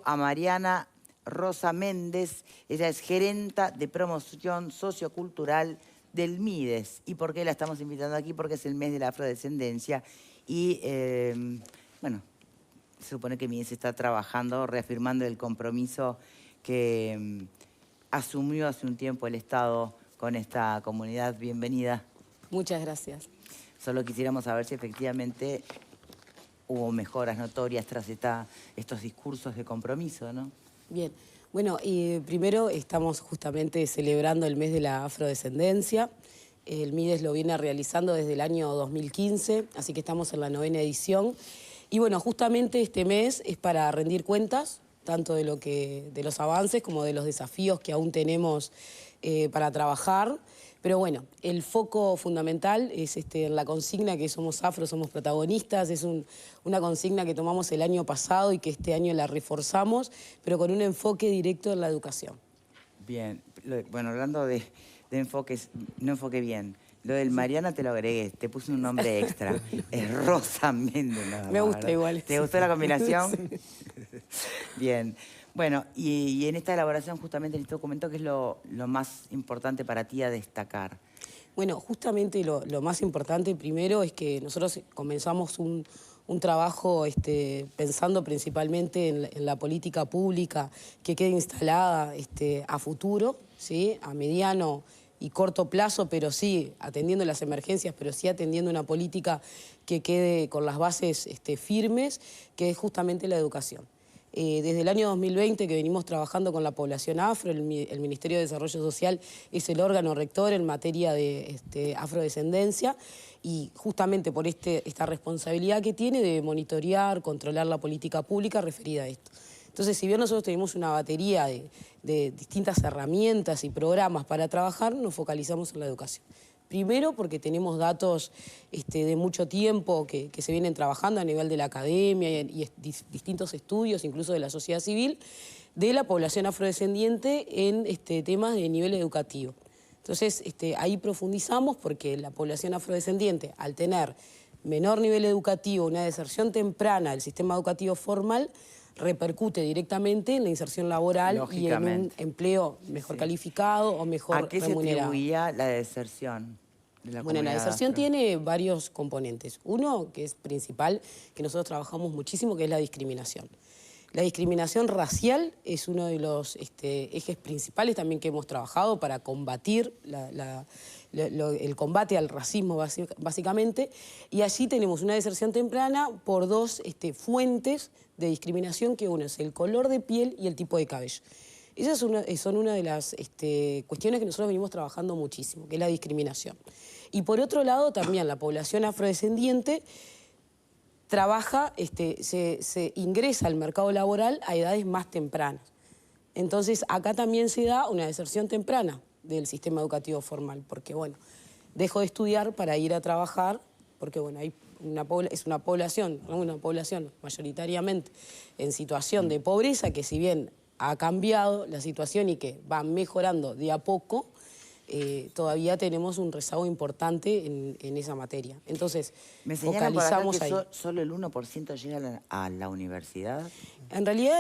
A Mariana Rosa Méndez, ella es gerenta de promoción sociocultural del MIDES. ¿Y por qué la estamos invitando aquí? Porque es el mes de la afrodescendencia y, bueno, se supone que MIDES está trabajando, reafirmando el compromiso que asumió hace un tiempo el Estado con esta comunidad. Bienvenida. Muchas gracias. Solo quisiéramos saber si efectivamente hubo mejoras notorias tras estos discursos de compromiso, ¿no? Bien. Bueno, primero estamos justamente celebrando el mes de la afrodescendencia. El MIDES lo viene realizando desde el año 2015, así que estamos en la 9ª edición. Y bueno, justamente este mes es para rendir cuentas, tanto de los avances como de los desafíos que aún tenemos para trabajar. Pero bueno, el foco fundamental es la consigna que somos afro, somos protagonistas. Es una consigna que tomamos el año pasado y que este año la reforzamos, pero con un enfoque directo en la educación. Bien, bueno, hablando de enfoques, no enfoque bien. Lo del Mariana te lo agregué, te puse un nombre extra. Es Rosa Méndez nada más. Me gusta, ¿verdad? Igual. ¿Te gustó la combinación? Sí. Bien. Bueno, y en esta elaboración justamente en este documento, ¿qué es lo más importante para ti a destacar? Bueno, justamente lo más importante primero es que nosotros comenzamos un trabajo pensando principalmente en la política pública que quede instalada a futuro, ¿sí? A mediano y corto plazo, pero sí atendiendo las emergencias, pero sí atendiendo una política que quede con las bases firmes, que es justamente la educación. Desde el año 2020 que venimos trabajando con la población afro, el Ministerio de Desarrollo Social es el órgano rector en materia de afrodescendencia y justamente por esta responsabilidad que tiene de monitorear, controlar la política pública referida a esto. Entonces, si bien nosotros tenemos una batería de distintas herramientas y programas para trabajar, nos focalizamos en la educación. Primero porque tenemos datos de mucho tiempo que se vienen trabajando a nivel de la academia y distintos estudios, incluso de la sociedad civil, de la población afrodescendiente en temas de nivel educativo. Entonces, ahí profundizamos porque la población afrodescendiente, al tener menor nivel educativo, una deserción temprana del sistema educativo formal, repercute directamente en la inserción laboral y en un empleo mejor calificado o mejor remunerado. ¿A qué se atribuía la deserción de la comunidad? Bueno, la deserción tiene varios componentes. Uno, que es principal, que nosotros trabajamos muchísimo, que es la discriminación. La discriminación racial es uno de los ejes principales también que hemos trabajado para combatir el combate al racismo básicamente, y allí tenemos una deserción temprana por dos fuentes de discriminación, que uno es el color de piel y el tipo de cabello. Esas son una de las cuestiones que nosotros venimos trabajando muchísimo, que es la discriminación. Y por otro lado también la población afrodescendiente trabaja, se ingresa al mercado laboral a edades más tempranas. Entonces acá también se da una deserción temprana del sistema educativo formal, porque bueno, dejo de estudiar para ir a trabajar, porque bueno, es una población mayoritariamente en situación de pobreza, que si bien ha cambiado la situación y que va mejorando de a poco, todavía tenemos un rezago importante en esa materia. Entonces, focalizamos ahí. ¿Solo el 1% llega a la universidad? En realidad,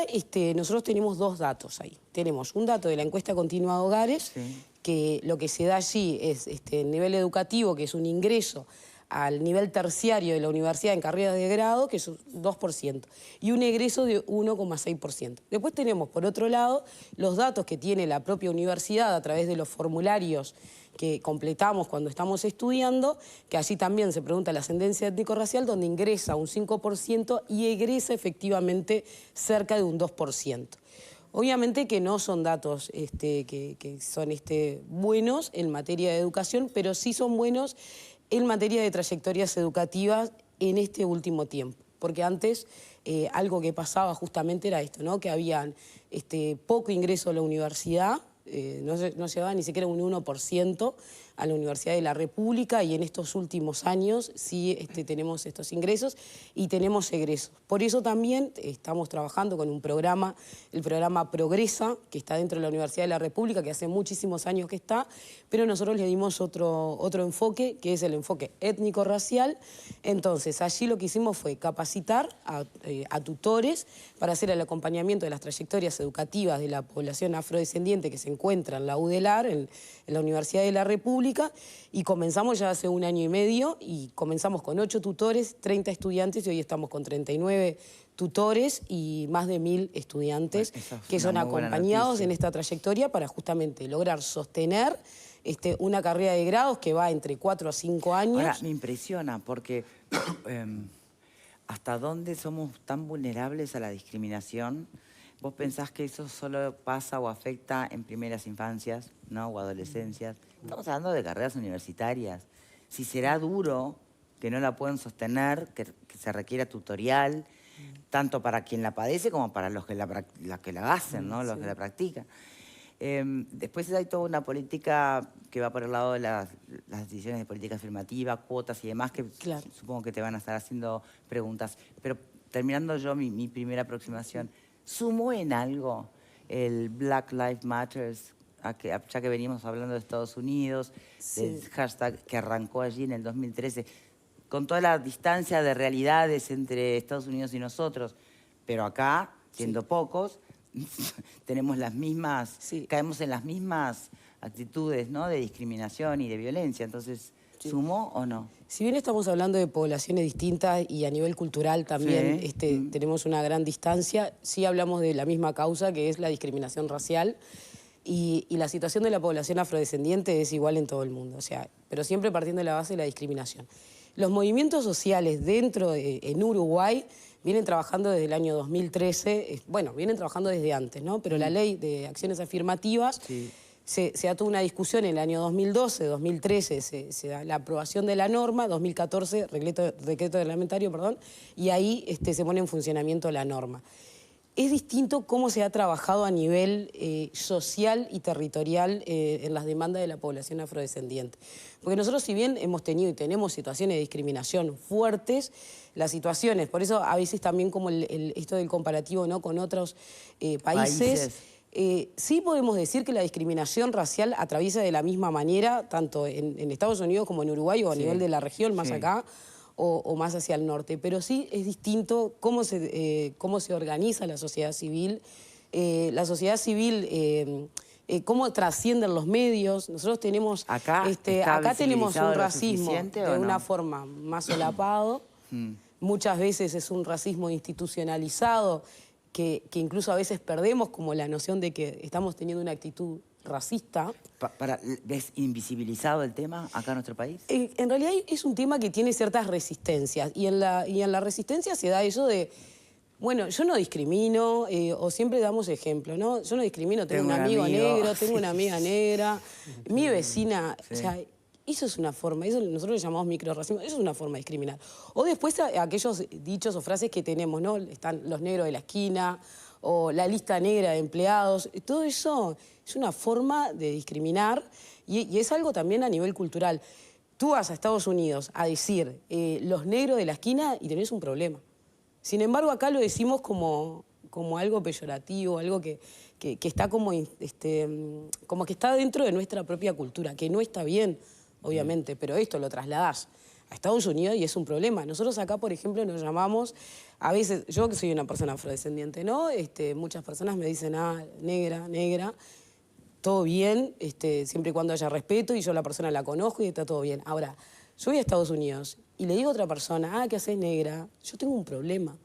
nosotros tenemos dos datos ahí. Tenemos un dato de la encuesta continua de hogares, sí, que lo que se da allí es el nivel educativo, que es un ingreso al nivel terciario de la universidad en carreras de grado, que es un 2%, y un egreso de 1,6%. Después tenemos, por otro lado, los datos que tiene la propia universidad a través de los formularios que completamos cuando estamos estudiando, que allí también se pregunta la ascendencia étnico-racial, donde ingresa un 5% y egresa efectivamente cerca de un 2%. Obviamente que no son datos que son buenos en materia de educación, pero sí son buenos en materia de trayectorias educativas en este último tiempo. Porque antes algo que pasaba justamente era esto, ¿no? Que habían poco ingreso a la universidad, no llegaba ni siquiera un 1% a la Universidad de la República y en estos últimos años sí tenemos estos ingresos y tenemos egresos. Por eso también estamos trabajando con un programa, el programa Progresa, que está dentro de la Universidad de la República, que hace muchísimos años que está, pero nosotros le dimos otro enfoque, que es el enfoque étnico-racial. Entonces, allí lo que hicimos fue capacitar a tutores para hacer el acompañamiento de las trayectorias educativas de la población afrodescendiente que se encuentra en la UDELAR, en la Universidad de la República, y comenzamos ya hace 1 año y medio, y comenzamos con 8 tutores, 30 estudiantes, y hoy estamos con 39 tutores y más de 1000 estudiantes que son acompañados en esta trayectoria para justamente lograr sostener una carrera de grados que va entre 4 a 5 años. Ahora, me impresiona porque ¿hasta dónde somos tan vulnerables a la discriminación? ¿Vos pensás que eso solo pasa o afecta en primeras infancias, ¿no? O adolescencias? Estamos hablando de carreras universitarias. Si será duro, que no la pueden sostener, que se requiera tutorial, tanto para quien la padece como para los que la hacen, ¿no? Los que la practican. Después hay toda una política que va por el lado de las decisiones de política afirmativa, cuotas y demás, que supongo que te van a estar haciendo preguntas. Pero terminando yo mi primera aproximación, ¿sumó en algo el Black Lives Matter, ya que venimos hablando de Estados Unidos, del hashtag que arrancó allí en el 2013, con toda la distancia de realidades entre Estados Unidos y nosotros, pero acá, siendo pocos, tenemos las mismas, caemos en las mismas actitudes, ¿no? De discriminación y de violencia. Entonces, ¿sumó o no? Si bien estamos hablando de poblaciones distintas y a nivel cultural también tenemos una gran distancia, sí hablamos de la misma causa, que es la discriminación racial, y la situación de la población afrodescendiente es igual en todo el mundo, o sea, pero siempre partiendo de la base de la discriminación. Los movimientos sociales en Uruguay vienen trabajando desde el año 2013, bueno, vienen trabajando desde antes, ¿no? Pero la ley de acciones afirmativas se da toda una discusión en el año 2012, 2013 se da la aprobación de la norma, 2014 decreto reglamentario, perdón, y ahí se pone en funcionamiento la norma. Es distinto cómo se ha trabajado a nivel social y territorial en las demandas de la población afrodescendiente. Porque nosotros, si bien hemos tenido y tenemos situaciones de discriminación fuertes, las situaciones, por eso a veces también como esto del comparativo, ¿no?, con otros países. Sí podemos decir que la discriminación racial atraviesa de la misma manera, tanto en Estados Unidos como en Uruguay, o a nivel de la región, más acá, o más hacia el norte. Pero sí es distinto cómo se organiza la sociedad civil. Cómo trascienden los medios. Nosotros tenemos acá tenemos un racismo de una forma más solapado. Muchas veces es un racismo institucionalizado que incluso a veces perdemos como la noción de que estamos teniendo una actitud racista. ¿Ves invisibilizado el tema acá en nuestro país? En realidad es un tema que tiene ciertas resistencias y en la resistencia se da eso de, bueno, yo no discrimino, o siempre damos ejemplo, ¿no? Yo no discrimino, tengo un amigo negro, tengo una amiga negra, mi vecina, o sea, eso es una forma, eso nosotros le llamamos microrracismo, eso es una forma de discriminar. O después aquellos dichos o frases que tenemos, ¿no? Están los negros de la esquina, o la lista negra de empleados, todo eso es una forma de discriminar y es algo también a nivel cultural. Tú vas a Estados Unidos a decir los negros de la esquina y tenés un problema. Sin embargo, acá lo decimos como algo peyorativo, algo que está como que está dentro de nuestra propia cultura, que no está bien, obviamente, pero esto lo trasladás a Estados Unidos y es un problema. Nosotros acá, por ejemplo, nos llamamos, a veces, yo que soy una persona afrodescendiente, ¿no? Muchas personas me dicen, negra, negra, todo bien, siempre y cuando haya respeto y yo la persona la conozco y está todo bien. Ahora, yo voy a Estados Unidos y le digo a otra persona, ¿qué haces, negra? Yo tengo un problema.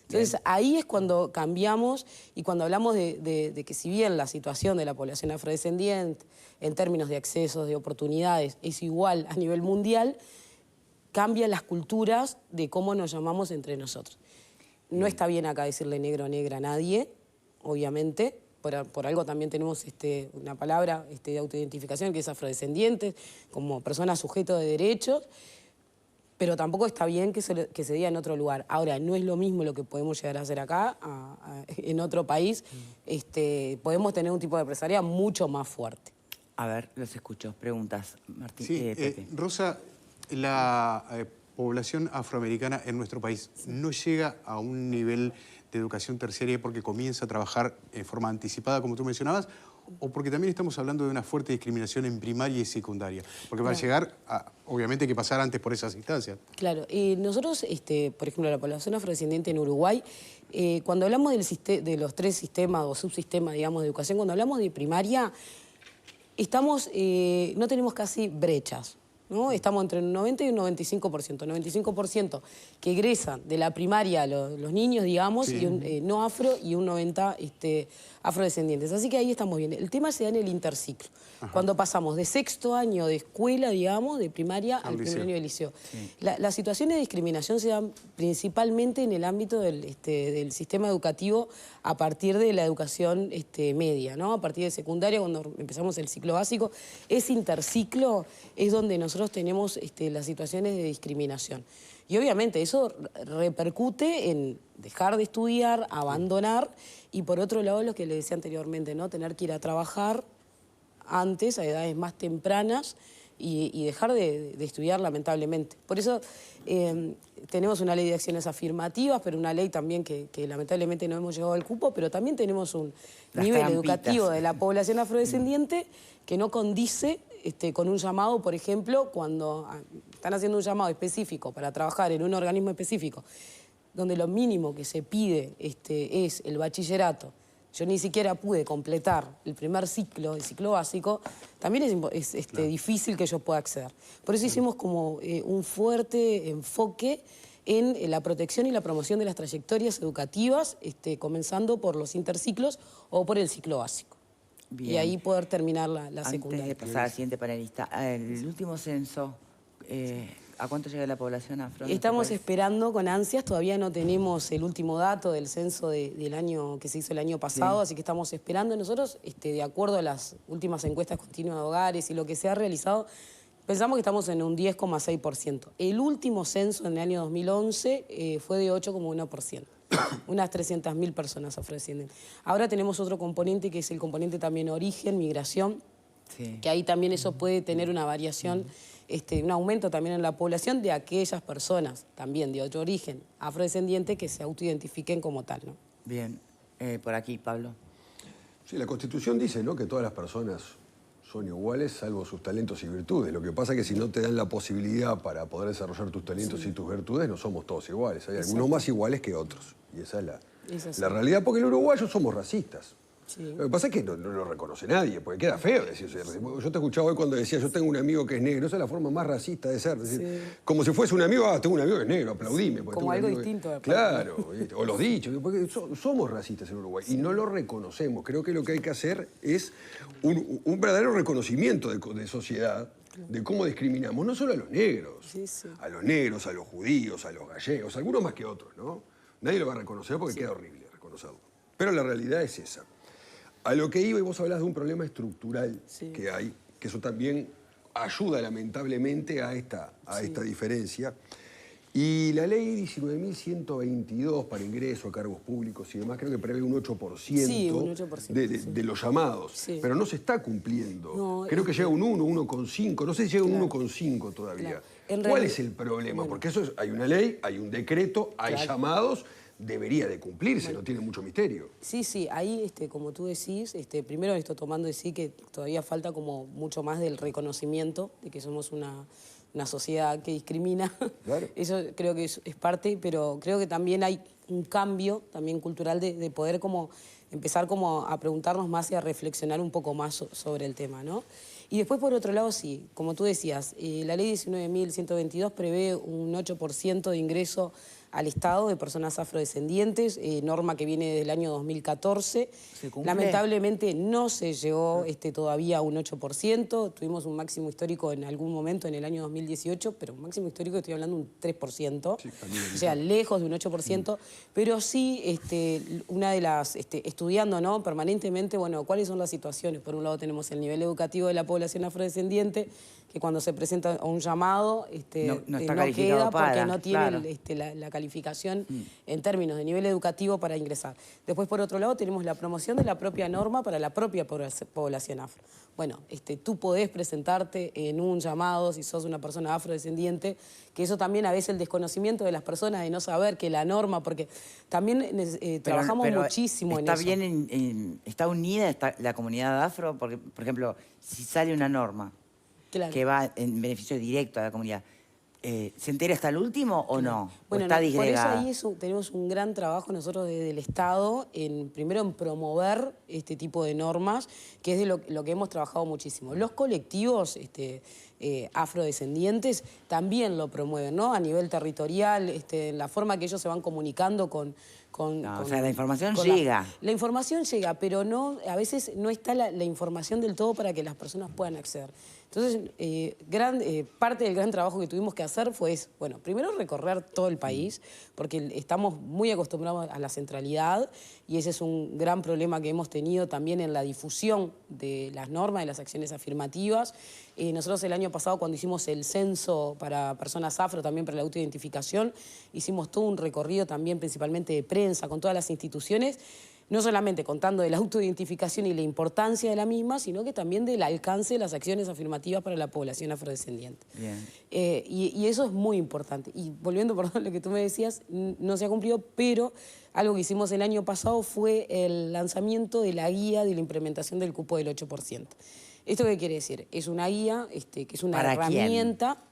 Entonces, ahí es cuando cambiamos y cuando hablamos de que si bien la situación de la población afrodescendiente, en términos de accesos, de oportunidades, es igual a nivel mundial, cambian las culturas de cómo nos llamamos entre nosotros. No está bien acá decirle negro o negra a nadie, obviamente. Por algo también tenemos una palabra de autoidentificación que es afrodescendiente, como persona sujeto de derechos, pero tampoco está bien que se diga en otro lugar. Ahora, no es lo mismo lo que podemos llegar a hacer acá, en otro país. Podemos tener un tipo de empresaria mucho más fuerte. A ver, los escucho. Preguntas, Martín. Sí, Pepe. Rosa, la población afroamericana en nuestro país no llega a un nivel de educación terciaria porque comienza a trabajar en forma anticipada, como tú mencionabas, o porque también estamos hablando de una fuerte discriminación en primaria y secundaria. Porque para llegar, obviamente hay que pasar antes por esas instancias. Claro, nosotros, por ejemplo, la población afrodescendiente en Uruguay, cuando hablamos de los 3 sistemas o subsistemas, digamos, de educación, cuando hablamos de primaria, no tenemos casi brechas, ¿no? Estamos entre un 90 y un 95%. 95% que egresan de la primaria los niños, digamos, Sí. y un no afro y un 90 afrodescendientes. Así que ahí estamos bien. El tema se da en el interciclo. Ajá. Cuando pasamos de 6º año de escuela, digamos, de primaria al primer año de liceo. Sí. Las situaciones de discriminación se dan principalmente en el ámbito del sistema educativo a partir de la educación media, ¿no? A partir de secundaria, cuando empezamos el ciclo básico. Ese interciclo es donde nosotros tenemos las situaciones de discriminación. Y obviamente eso repercute en dejar de estudiar, abandonar, y por otro lado lo que le decía anteriormente, ¿no? Tener que ir a trabajar antes, a edades más tempranas, y dejar de estudiar, lamentablemente. Por eso tenemos una ley de acciones afirmativas, pero una ley también que lamentablemente no hemos llegado al cupo, pero también tenemos un Las nivel trampitas. educativo de la población afrodescendiente que no condice con un llamado, por ejemplo, cuando están haciendo un llamado específico para trabajar en un organismo específico, donde lo mínimo que se pide es el bachillerato. Yo ni siquiera pude completar el primer ciclo, el ciclo básico, también es difícil que yo pueda acceder. Por eso hicimos como un fuerte enfoque en la protección y la promoción de las trayectorias educativas, comenzando por los interciclos o por el ciclo básico. Bien. Y ahí poder terminar la Antes secundaria. de pasar al siguiente panelista, el último censo, ¿a cuánto llega la población afro? en Estamos nuestro país? esperando con ansias, todavía no tenemos el último dato del censo del año que se hizo el año pasado, Sí. así que estamos esperando. Nosotros, de acuerdo a las últimas encuestas continuas de hogares y lo que se ha realizado, pensamos que estamos en un 10,6%. El último censo en el año 2011 fue de 8,1%. Unas 300.000 personas afrodescendientes. Ahora tenemos otro componente que es el componente también origen, migración, Sí. que ahí también eso puede tener una variación, un aumento también en la población de aquellas personas también de otro origen afrodescendiente que se autoidentifiquen como tal, ¿no? Bien. Por aquí, Pablo. Sí, la Constitución dice, ¿no?, que todas las personas son iguales salvo sus talentos y virtudes. Lo que pasa es que si no te dan la posibilidad para poder desarrollar tus talentos y tus virtudes, no somos todos iguales. Hay algunos más iguales que otros. Y esa es la realidad, porque los uruguayos somos racistas. Sí. Lo que pasa es que no lo reconoce nadie, porque queda feo decir. Yo te escuchaba hoy cuando decía, yo tengo un amigo que es negro. Esa es la forma más racista de ser. Decir, Sí. como si fuese un amigo, tengo un amigo que es negro, aplaudime. porque Como tengo un algo amigo distinto, aparte. Claro, o los dichos, porque somos racistas en Uruguay y no lo reconocemos. Creo que lo que hay que hacer es un verdadero reconocimiento de sociedad, de cómo discriminamos, no solo a los negros, Sí, sí. a los negros, a los judíos, a los gallegos, algunos más que otros, ¿no? Nadie lo va a reconocer porque queda horrible reconocerlo. Pero la realidad es esa. A lo que iba, y vos hablás de un problema estructural que hay, que eso también ayuda lamentablemente a esta diferencia. Y la ley 19.122 para ingreso a cargos públicos y demás, creo que prevé un 8%, Sí, un 8%, de los llamados. Sí. Pero no se está cumpliendo. No, creo que llega un 1, 1,5. No sé si llega un Claro. 1,5 todavía. Claro. En ¿Cuál realidad- es el problema? Bueno. Porque hay una ley, hay un decreto, hay Claro. llamados, debería de cumplirse, no tiene mucho misterio. Sí, sí, ahí, como tú decís, primero esto tomando de sí que todavía falta como mucho más del reconocimiento de que somos una sociedad que discrimina. Claro. Eso creo que es parte, pero creo que también hay un cambio también cultural de poder como empezar como a preguntarnos más y a reflexionar un poco más sobre el tema, ¿no? Y después, por otro lado, sí, como tú decías, la ley 19.122 prevé un 8% de ingreso al Estado de personas afrodescendientes, norma que viene desde el año 2014. ¿Se cumple? Lamentablemente no se llegó todavía a un 8%, tuvimos un máximo histórico en algún momento en el año 2018, pero un máximo histórico estoy hablando de un 3%, o sea, lejos de un 8%, pero sí una de las, estudiando, ¿no?, permanentemente, bueno, cuáles son las situaciones. Por un lado tenemos el nivel educativo de la población, población afrodescendiente, que cuando se presenta a un llamado no está no calificado queda porque para, no tiene claro. la calificación en términos de nivel educativo para ingresar. Después, por otro lado, tenemos la promoción de la propia norma para la propia población afro. Bueno, tú podés presentarte en un llamado si sos una persona afrodescendiente, que eso también a veces el desconocimiento de las personas de no saber que la norma, porque también trabajamos muchísimo en eso. ¿Está bien, está unida la comunidad afro? Porque, por ejemplo, si sale una norma que va en beneficio directo a la comunidad, ¿se entera hasta el último o no? Bueno, ¿O está por eso disgregada? ahí tenemos un gran trabajo nosotros desde el Estado, primero en promover este tipo de normas, que es de lo que hemos trabajado muchísimo. Los colectivos afrodescendientes también lo promueven, ¿no? A nivel territorial, la forma que ellos se van comunicando con o sea, la información llega. La información llega, pero no, a veces no está la información del todo para que las personas puedan acceder. Entonces, parte del gran trabajo que tuvimos que hacer fue, bueno, primero recorrer todo el país, porque estamos muy acostumbrados a la centralidad y ese es un gran problema que hemos tenido también en la difusión de las normas, de las acciones afirmativas. Nosotros el año pasado, cuando hicimos el censo para personas afro, también para la autoidentificación, hicimos todo un recorrido también principalmente de prensa, con todas las instituciones, no solamente contando de la autoidentificación y la importancia de la misma, sino que también del alcance de las acciones afirmativas para la población afrodescendiente. Bien. Y eso es muy importante. Y volviendo, perdón, a lo que tú me decías, no se ha cumplido, pero algo que hicimos el año pasado fue el lanzamiento de la guía de la implementación del cupo del 8%. ¿Esto qué quiere decir? Es una guía, que es una herramienta.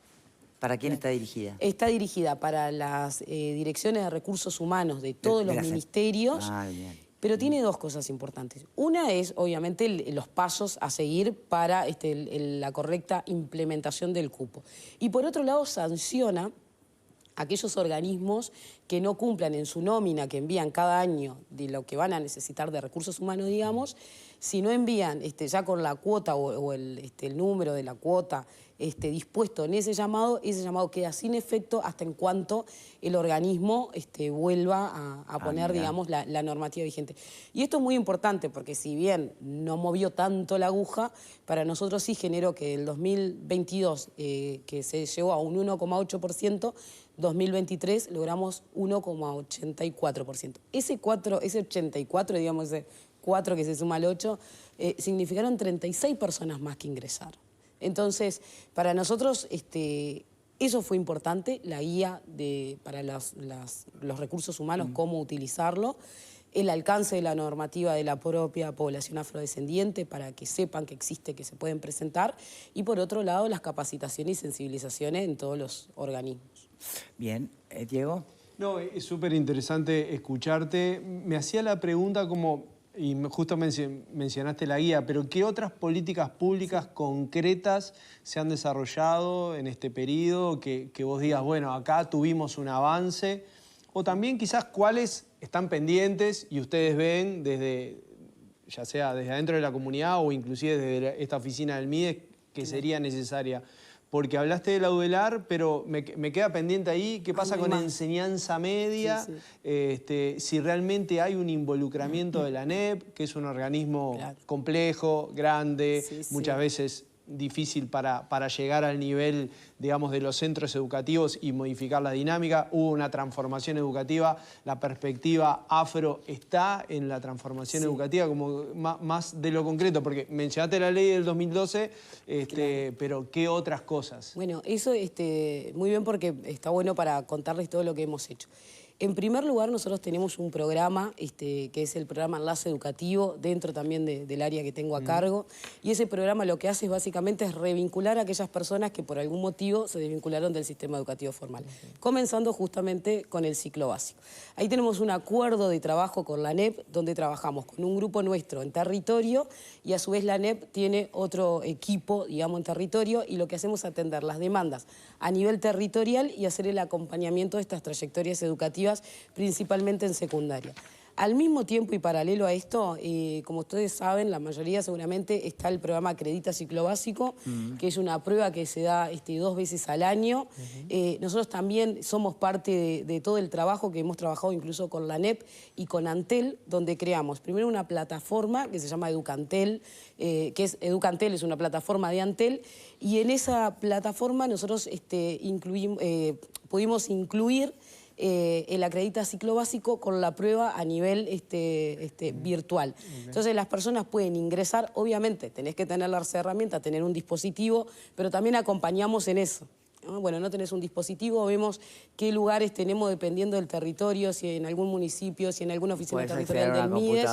¿Para quién está dirigida? Está dirigida para las direcciones de recursos humanos de todos los ministerios. Ah, bien. Pero tiene dos cosas importantes. Una es, obviamente, los pasos a seguir para la correcta implementación del cupo. Y por otro lado, sanciona a aquellos organismos que no cumplan en su nómina, que envían cada año de lo que van a necesitar de recursos humanos, digamos, si no envían ya con la cuota o el número de la cuota dispuesto en ese llamado queda sin efecto hasta en cuanto el organismo vuelva a poner, digamos, la normativa vigente. Y esto es muy importante porque si bien no movió tanto la aguja, para nosotros sí generó que el 2022, que se llegó a un 1,8%, 2023 logramos 1,84%. Ese 84, digamos, ese 4 que se suma al 8, significaron 36 personas más que ingresaron. Entonces, para nosotros eso fue importante, la guía para los recursos humanos, cómo utilizarlo, el alcance de la normativa de la propia población afrodescendiente para que sepan que existe, que se pueden presentar, y por otro lado las capacitaciones y sensibilizaciones en todos los organismos. Bien, Diego. No, es súper interesante escucharte. Me hacía la pregunta y justo mencionaste la guía, pero ¿qué otras políticas públicas concretas se han desarrollado en este periodo que vos digas, bueno, acá tuvimos un avance? O también quizás cuáles están pendientes y ustedes ven ya sea desde adentro de la comunidad o inclusive desde esta oficina del MIDES, que sería necesaria. Porque hablaste de la UDELAR, pero me queda pendiente ahí qué pasa con enseñanza media, si realmente hay un involucramiento de la ANEP, que es un organismo complejo, grande, muchas veces difícil para llegar al nivel, digamos, de los centros educativos y modificar la dinámica. Hubo una transformación educativa, la perspectiva afro está en la transformación educativa, como más de lo concreto, porque mencionaste la ley del 2012, pero ¿qué otras cosas? Bueno, eso muy bien porque está bueno para contarles todo lo que hemos hecho. En primer lugar, nosotros tenemos un programa, que es el programa Enlace Educativo, dentro también del área que tengo a cargo, y ese programa lo que hace básicamente es revincular a aquellas personas que por algún motivo se desvincularon del sistema educativo formal, comenzando justamente con el ciclo básico. Ahí tenemos un acuerdo de trabajo con la ANEP, donde trabajamos con un grupo nuestro en territorio, y a su vez la ANEP tiene otro equipo, digamos, en territorio, y lo que hacemos es atender las demandas a nivel territorial y hacer el acompañamiento de estas trayectorias educativas, principalmente en secundaria. Al mismo tiempo y paralelo a esto, como ustedes saben, la mayoría seguramente está el programa Acredita Ciclo Básico, que es una prueba que se da 2 veces al año. Nosotros también somos parte de todo el trabajo que hemos trabajado incluso con la ANEP y con Antel, donde creamos primero una plataforma que se llama Educantel, Educantel es una plataforma de Antel, y en esa plataforma nosotros pudimos incluir el Acredita Ciclo Básico con la prueba a nivel virtual. Entonces las personas pueden ingresar, obviamente tenés que tener las herramientas, tener un dispositivo, pero también acompañamos en eso. Bueno, no tenés un dispositivo, vemos qué lugares tenemos dependiendo del territorio, si en algún municipio, si en alguna oficina territorial del MIDES,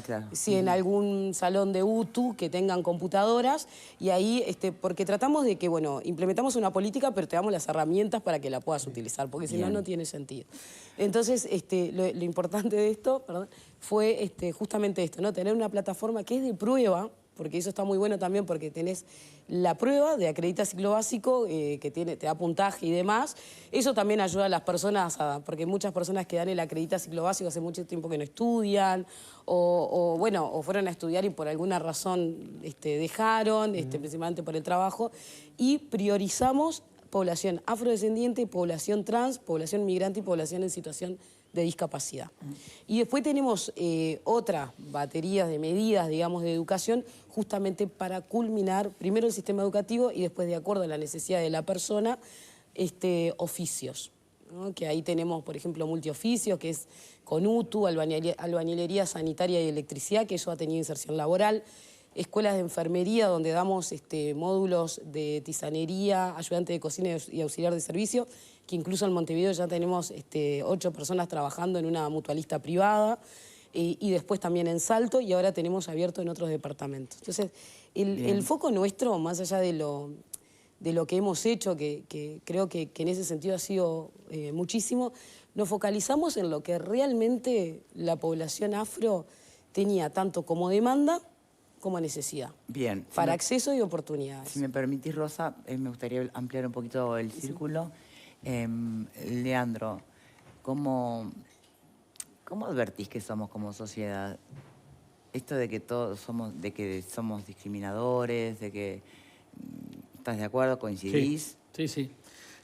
claro. si en algún salón de UTU que tengan computadoras, y ahí, porque tratamos de que, bueno, implementamos una política, pero te damos las herramientas para que la puedas utilizar, porque si no, no tiene sentido. Entonces, lo importante de esto, perdón, fue justamente esto, ¿no? Tener una plataforma que es de prueba, porque eso está muy bueno también, porque tenés la prueba de Acredita Ciclo Básico, que te da puntaje y demás. Eso también ayuda a las personas, porque muchas personas que dan el Acredita Ciclo Básico hace mucho tiempo que no estudian, o fueron a estudiar y por alguna razón dejaron, principalmente por el trabajo, y priorizamos población afrodescendiente, población trans, población migrante y población en situación de discapacidad. Y después tenemos otras baterías de medidas, digamos, de educación, justamente para culminar primero el sistema educativo y después, de acuerdo a la necesidad de la persona, oficios, ¿no? Que ahí tenemos, por ejemplo, multioficios, que es con UTU, albañilería sanitaria y electricidad, que eso ha tenido inserción laboral. Escuelas de enfermería, donde damos módulos de tisanería, ayudante de cocina y auxiliar de servicio, que incluso en Montevideo ya tenemos 8 personas trabajando en una mutualista privada, y después también en Salto, y ahora tenemos abierto en otros departamentos. Entonces, el foco nuestro, más allá de lo que hemos hecho, que creo que en ese sentido ha sido muchísimo, nos focalizamos en lo que realmente la población afro tenía, tanto como demanda como necesidad. Bien. Para acceso y oportunidades. Si me permitís, Rosa, me gustaría ampliar un poquito el círculo. Leandro, ¿cómo advertís que somos como sociedad? Esto de que todos somos discriminadores, de que ¿estás de acuerdo? ¿Coincidís? Sí.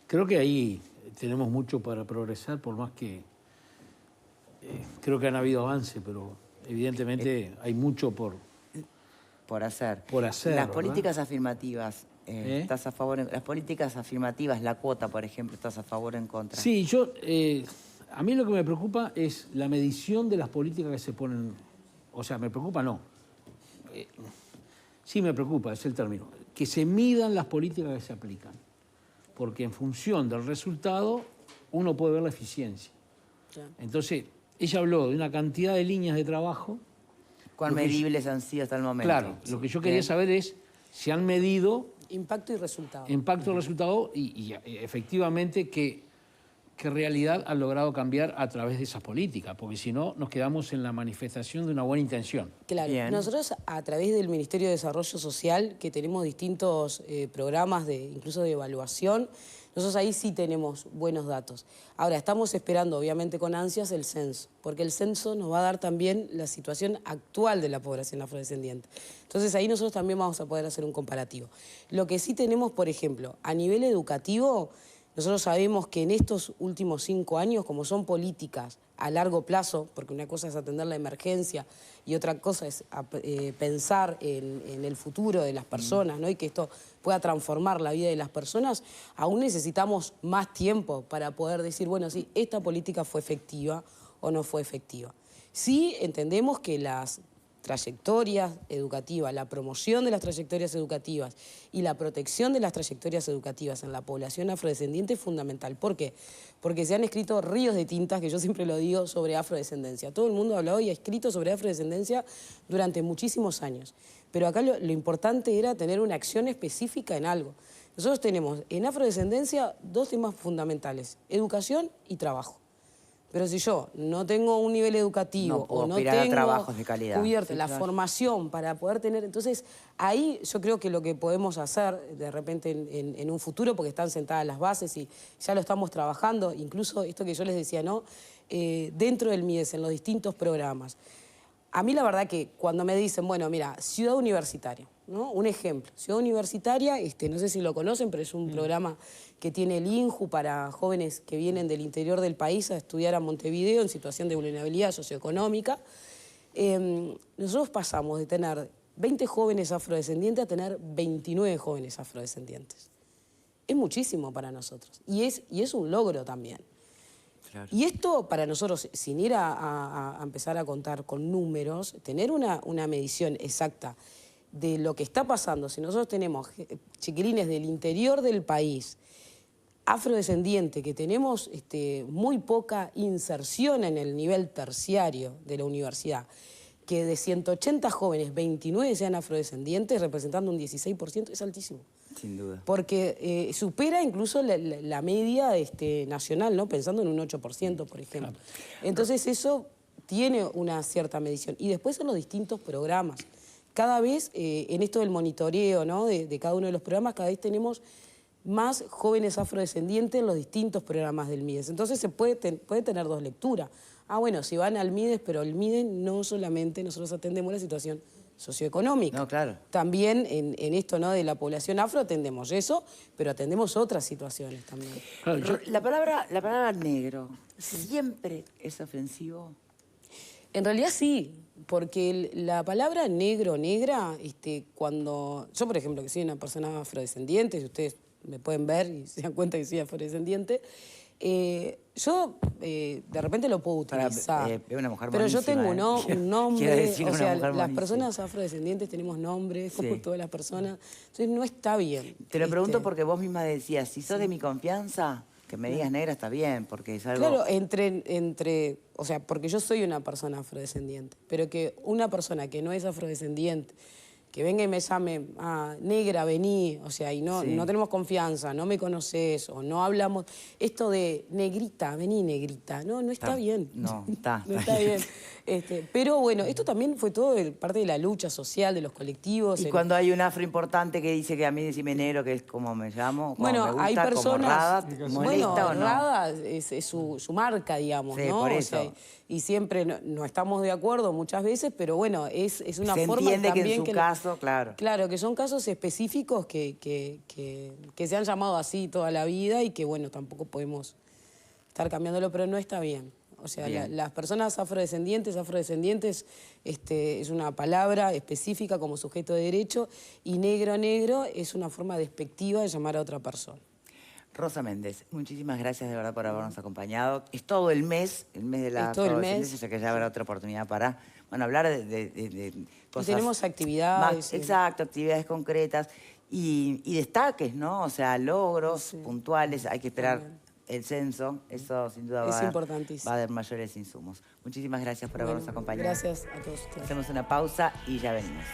Creo que ahí tenemos mucho para progresar, por más que creo que han habido avances, pero evidentemente hay mucho por hacer. Las ¿verdad? Políticas afirmativas, ¿estás a favor? Las políticas afirmativas, la cuota, por ejemplo, ¿estás a favor o en contra? Sí, a mí lo que me preocupa es la medición de las políticas que se ponen. O sea, me preocupa no. Sí me preocupa, es el término. Que se midan las políticas que se aplican. Porque en función del resultado uno puede ver la eficiencia. Claro. Entonces, ella habló de una cantidad de líneas de trabajo. ¿Cuán medibles han sido hasta el momento? Claro, lo que yo quería saber es si han medido impacto y resultado. Impacto y resultado y efectivamente qué realidad han logrado cambiar a través de esas políticas, porque si no nos quedamos en la manifestación de una buena intención. Claro, Bien. Nosotros a través del Ministerio de Desarrollo Social, que tenemos distintos programas incluso de evaluación, nosotros ahí sí tenemos buenos datos. Ahora, estamos esperando, obviamente con ansias, el censo, porque el censo nos va a dar también la situación actual de la población afrodescendiente. Entonces ahí nosotros también vamos a poder hacer un comparativo. Lo que sí tenemos, por ejemplo, a nivel educativo, nosotros sabemos que en estos últimos 5 años, como son políticas a largo plazo, porque una cosa es atender la emergencia y otra cosa es pensar en el futuro de las personas, ¿no? Y que esto pueda transformar la vida de las personas, aún necesitamos más tiempo para poder decir, bueno, sí, esta política fue efectiva o no fue efectiva. Sí entendemos que las trayectorias educativas, la promoción de las trayectorias educativas y la protección de las trayectorias educativas en la población afrodescendiente es fundamental. ¿Por qué? Porque se han escrito ríos de tintas, que yo siempre lo digo, sobre afrodescendencia. Todo el mundo ha hablado y ha escrito sobre afrodescendencia durante muchísimos años. Pero acá lo importante era tener una acción específica en algo. Nosotros tenemos en afrodescendencia 2 temas fundamentales, educación y trabajo. Pero si yo no tengo un nivel educativo o no tengo trabajos de calidad, cubierta la formación para poder tener... Entonces, ahí yo creo que lo que podemos hacer de repente en un futuro, porque están sentadas las bases y ya lo estamos trabajando, incluso esto que yo les decía, ¿no? dentro del MIDES, en los distintos programas. A mí la verdad que cuando me dicen, bueno, mira, Ciudad Universitaria, ¿no? Un ejemplo, Ciudad Universitaria, no sé si lo conocen, pero es un programa que tiene el INJU para jóvenes que vienen del interior del país a estudiar a Montevideo en situación de vulnerabilidad socioeconómica. Nosotros pasamos de tener 20 jóvenes afrodescendientes a tener 29 jóvenes afrodescendientes. Es muchísimo para nosotros y es un logro también. Claro. Y esto para nosotros, sin ir a empezar a contar con números, tener una medición exacta de lo que está pasando, si nosotros tenemos chiquilines del interior del país, afrodescendientes, que tenemos muy poca inserción en el nivel terciario de la universidad, que de 180 jóvenes, 29 sean afrodescendientes, representando un 16%, es altísimo. Sin duda. Porque supera incluso la media nacional, ¿no? Pensando en un 8%, por ejemplo. Entonces eso tiene una cierta medición. Y después en los distintos programas. Cada vez, en esto del monitoreo, ¿no? de cada uno de los programas, cada vez tenemos más jóvenes afrodescendientes en los distintos programas del MIDES. Entonces se puede tener dos lecturas. Ah, bueno, si van al MIDES, pero el MIDES no solamente nosotros atendemos la situación socioeconómica. No, claro. También en esto, ¿no? de la población afro atendemos eso, pero atendemos otras situaciones también. Claro, La palabra negro siempre es ofensivo. En realidad sí, porque la palabra negro, negra, cuando... Yo, por ejemplo, que soy una persona afrodescendiente, si ustedes me pueden ver y se dan cuenta que soy afrodescendiente, yo de repente lo puedo utilizar. Es una mujer pero yo monísima, tengo un nombre, quiero decir, o una sea, mujer las monísima. personas afrodescendientes tenemos nombres, como Sí. todas las personas, entonces no está bien. Te lo pregunto porque vos misma decías, si sos de mi confianza, que me digas negra está bien, porque es algo... Claro, o sea, porque yo soy una persona afrodescendiente, pero que una persona que no es afrodescendiente, que venga y me llame, negra, vení, o sea, y no tenemos confianza, no me conoces, o no hablamos, esto de negrita, vení negrita, no está bien. No, está. No está bien. Pero bueno, esto también fue todo parte de la lucha social, de los colectivos. Y cuando hay un afro importante que dice que a mí decime negro, que es como me llamo, como Bueno, me gusta, hay como personas... Rada, ¿molesta o no? Rada es su marca, digamos, Sí, ¿no? por O eso. sea, y siempre no estamos de acuerdo muchas veces, pero bueno, es una Se forma entiende también que en su caso, claro. Claro, que son casos específicos que se han llamado así toda la vida y que, bueno, tampoco podemos estar cambiándolo, pero no está bien. O sea, las personas afrodescendientes es una palabra específica como sujeto de derecho y negro es una forma despectiva de llamar a otra persona. Rosa Méndez, muchísimas gracias de verdad por habernos acompañado. Es todo el mes de la Es todo el afrodescendencia, mes. ya que ya habrá otra oportunidad para hablar de cosas... Y tenemos actividades. más, exacto, actividades concretas y destaques, ¿no? O sea, logros puntuales, hay que esperar el censo, eso sin duda Es importantísimo. va a dar mayores insumos. Muchísimas gracias por habernos acompañado. Gracias a todos ustedes. Hacemos una pausa y ya venimos.